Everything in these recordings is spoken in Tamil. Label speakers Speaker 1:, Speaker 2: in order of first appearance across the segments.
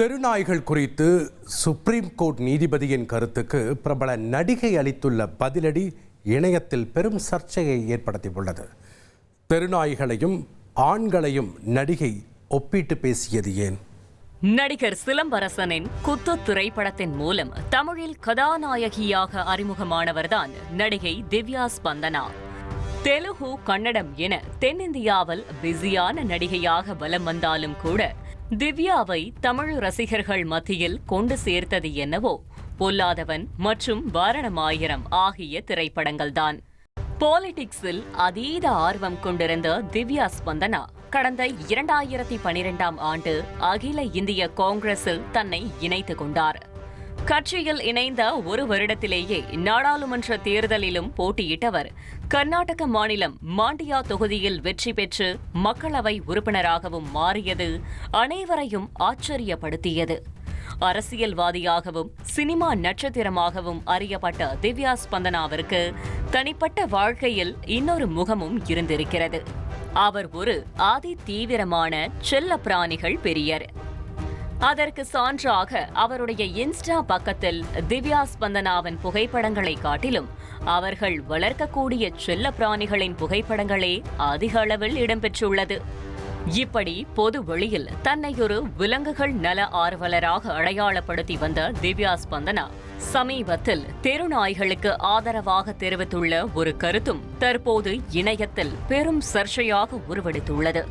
Speaker 1: தெருநாய்கள் குறித்து சுப்ரீம் கோர்ட் நீதிபதியின் கருத்துக்கு பிரபல நடிகை அளித்துள்ள பதிலடி இணையத்தில் பெரும் சர்ச்சையை ஏற்படுத்தியுள்ளது. தெருநாய்களையும் ஆண்களையும் நடிகை ஒப்பிட்டு பேசியது ஏன்?
Speaker 2: நடிகர் சிலம்பரசனின் குத்து திரைப்படத்தின் மூலம் தமிழில் கதாநாயகியாக அறிமுகமானவர்தான் நடிகை திவ்யா ஸ்பந்தனா. தெலுங்கு, கன்னடம் என தென்னிந்தியாவில் பிஸியான நடிகையாக வலம் வந்தாலும் கூட திவ்யாவை தமிழ் ரசிகர்கள் மத்தியில் கொண்டு சேர்த்தது என்னவோ பொல்லாதவன் மற்றும் வாரணமாயிரம் ஆகிய திரைப்படங்கள்தான். பாலிடிக்ஸில் அதீத ஆர்வம் கொண்டிருந்த திவ்யா ஸ்பந்தனா கடந்த 2012ஆம் ஆண்டு அகில இந்திய காங்கிரஸில் தன்னை இணைத்துக் கொண்டார். கட்சியில் இணைந்த ஒரு வருடத்திலேயே நாடாளுமன்ற தேர்தலிலும் போட்டியிட்டவர் கர்நாடக மாநிலம் மாண்டியா தொகுதியில் வெற்றி பெற்று மக்களவை உறுப்பினராகவும் மாறியது அனைவரையும் ஆச்சரியப்படுத்தியது. அரசியல்வாதியாகவும் சினிமா நட்சத்திரமாகவும் அறியப்பட்ட திவ்யா ஸ்பந்தனாவிற்கு தனிப்பட்ட வாழ்க்கையில் இன்னொரு முகமும் இருந்திருக்கிறது. அவர் ஒரு அதி தீவிரமான செல்ல பிராணிகள் பெரியர். அதற்கு சான்றாக அவருடைய இன்ஸ்டா பக்கத்தில் திவ்யா ஸ்பந்தனாவின் புகைப்படங்களை காட்டிலும் அவர்கள் வளர்க்கக்கூடிய செல்ல பிராணிகளின் புகைப்படங்களே அதிக அளவில் இடம்பெற்றுள்ளது. இப்படி பொது வெளியில் தன்னை ஒரு விலங்குகள் நல ஆர்வலராக அடையாளப்படுத்தி வந்த திவ்யா ஸ்பந்தனா சமீபத்தில் தெருநாய்களுக்கு ஆதரவாக தெரிவித்துள்ள ஒரு கருத்தும் தற்போது இணையத்தில் பெரும் சர்ச்சையாக உருவெடுத்துள்ளது.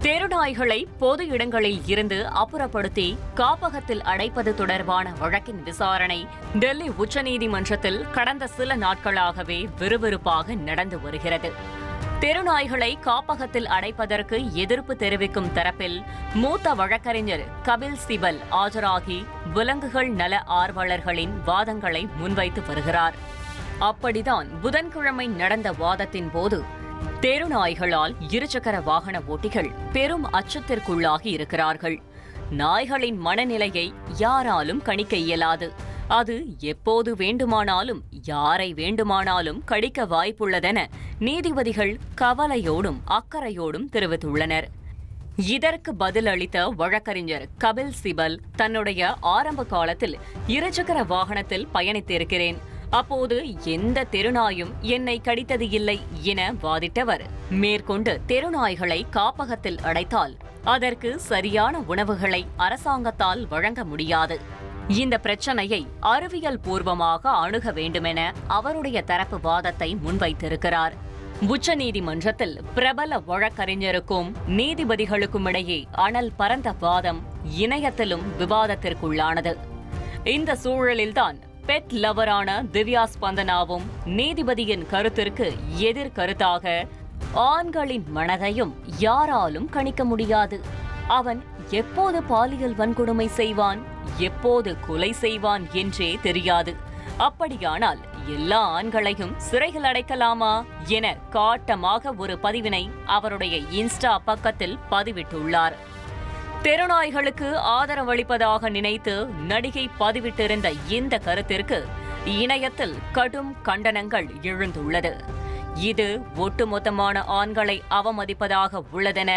Speaker 2: தெருநாய்களை பொது இடங்களில் இருந்து அப்புறப்படுத்தி காப்பகத்தில் அடைப்பது தொடர்பான வழக்கின் விசாரணை டெல்லி உச்சநீதிமன்றத்தில் கடந்த சில நாட்களாகவே விறுவிறுப்பாக நடந்து வருகிறது. தெருநாய்களை காப்பகத்தில் அடைப்பதற்கு எதிர்ப்பு தெரிவிக்கும் தரப்பில் மூத்த வழக்கறிஞர் கபில் சிபல் ஆஜராகி விலங்குகள் நல ஆர்வலர்களின் வாதங்களை முன்வைத்து வருகிறார். அப்படிதான் புதன்கிழமை நடந்த வாதத்தின் போது தெருநாய்களால் இருசக்கர வாகன ஓட்டிகள் பெரும் அச்சத்திற்குள்ளாகி இருக்கிறார்கள். நாய்களின் மனநிலையை யாராலும் கணிக்க இயலாது. அது எப்போது வேண்டுமானாலும் யாரை வேண்டுமானாலும் கடிக்க வாய்ப்புள்ளதென நீதிபதிகள் கவலையோடும் அக்கறையோடும் தெரிவித்துள்ளனர். இதற்கு பதிலளித்த வழக்கறிஞர் கபில் சிபல் தன்னுடைய ஆரம்ப காலத்தில் இருசக்கர வாகனத்தில் பயணித்திருக்கிறேன், அப்போது எந்த தெருநாயும் என்னை கடித்தது இல்லை என வாதிட்டவர் மேற்கொண்டு தெருநாய்களை காப்பகத்தில் அடைத்தால் அதற்கு சரியான உணவுகளை அரசாங்கத்தால் வழங்க முடியாது. இந்த பிரச்சனையை அறிவியல் பூர்வமாக அணுக வேண்டுமென அவருடைய தரப்பு வாதத்தை முன்வைத்திருக்கிறார். உச்சநீதிமன்றத்தில் பிரபல வழக்கறிஞருக்கும் நீதிபதிகளுக்கும் இடையே அனல் பறந்த வாதம் இணையத்திலும் விவாதத்திற்குள்ளானது. இந்த சூழலில்தான் பெட் லவரான திவ்யா ஸ்பந்தனாவும் நீதிபதியின் கருத்திற்கு எதிர்கருத்தாக ஆண்களின் மனதையும் யாராலும் கணிக்க முடியாது, அவன் எப்போது பாலியல் வன்கொடுமை செய்வான், எப்போது கொலை செய்வான் என்றே தெரியாது, அப்படியானால் எல்லா ஆண்களையும் சிறையில் அடைக்கலாமா என காட்டமாக ஒரு பதிவினை அவருடைய இன்ஸ்டா பக்கத்தில் பதிவிட்டுள்ளார். தெருநாய்களுக்கு ஆதரவளிப்பதாக நினைத்து நடிகை பதிவிட்டிருந்த இந்த கருத்திற்கு இணையத்தில் கடும் கண்டனங்கள் எழுந்துள்ளது. இது ஒட்டுமொத்தமான ஆண்களை அவமதிப்பதாக உள்ளதென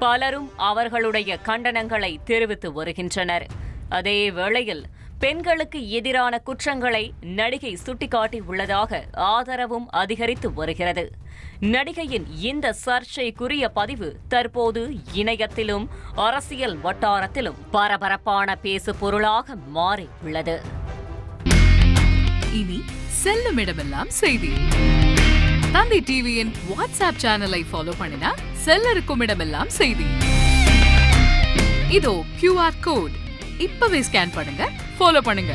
Speaker 2: பலரும் அவர்களுடைய கண்டனங்களை தெரிவித்து வருகின்றனர். அதே வேளையில் பெண்களுக்கு எதிரான குற்றங்களை நடிகை சுட்டிக்காட்டி உள்ளதாக ஆதரவும் அதிகரித்து வருகிறது. நடிகையின் இந்த சர்ச்சைக்குரிய பதிவு தற்போது இணையத்திலும் அரசியல் வட்டாரத்திலும் பரபரப்பான பேசு பொருளாக மாறி உள்ளது.
Speaker 3: இனி செல்லும் இடமெல்லாம் செய்தி. தந்தி டிவியின் வாட்ஸ்அப் சேனலை ஃபாலோ பண்ணினா செல்லருக்கும் இடமெல்லாம் செய்தி. இதோ QR கோட் இப்பவே ஸ்கேன் பண்ணுங்க, ஃபாலோ பண்ணுங்க.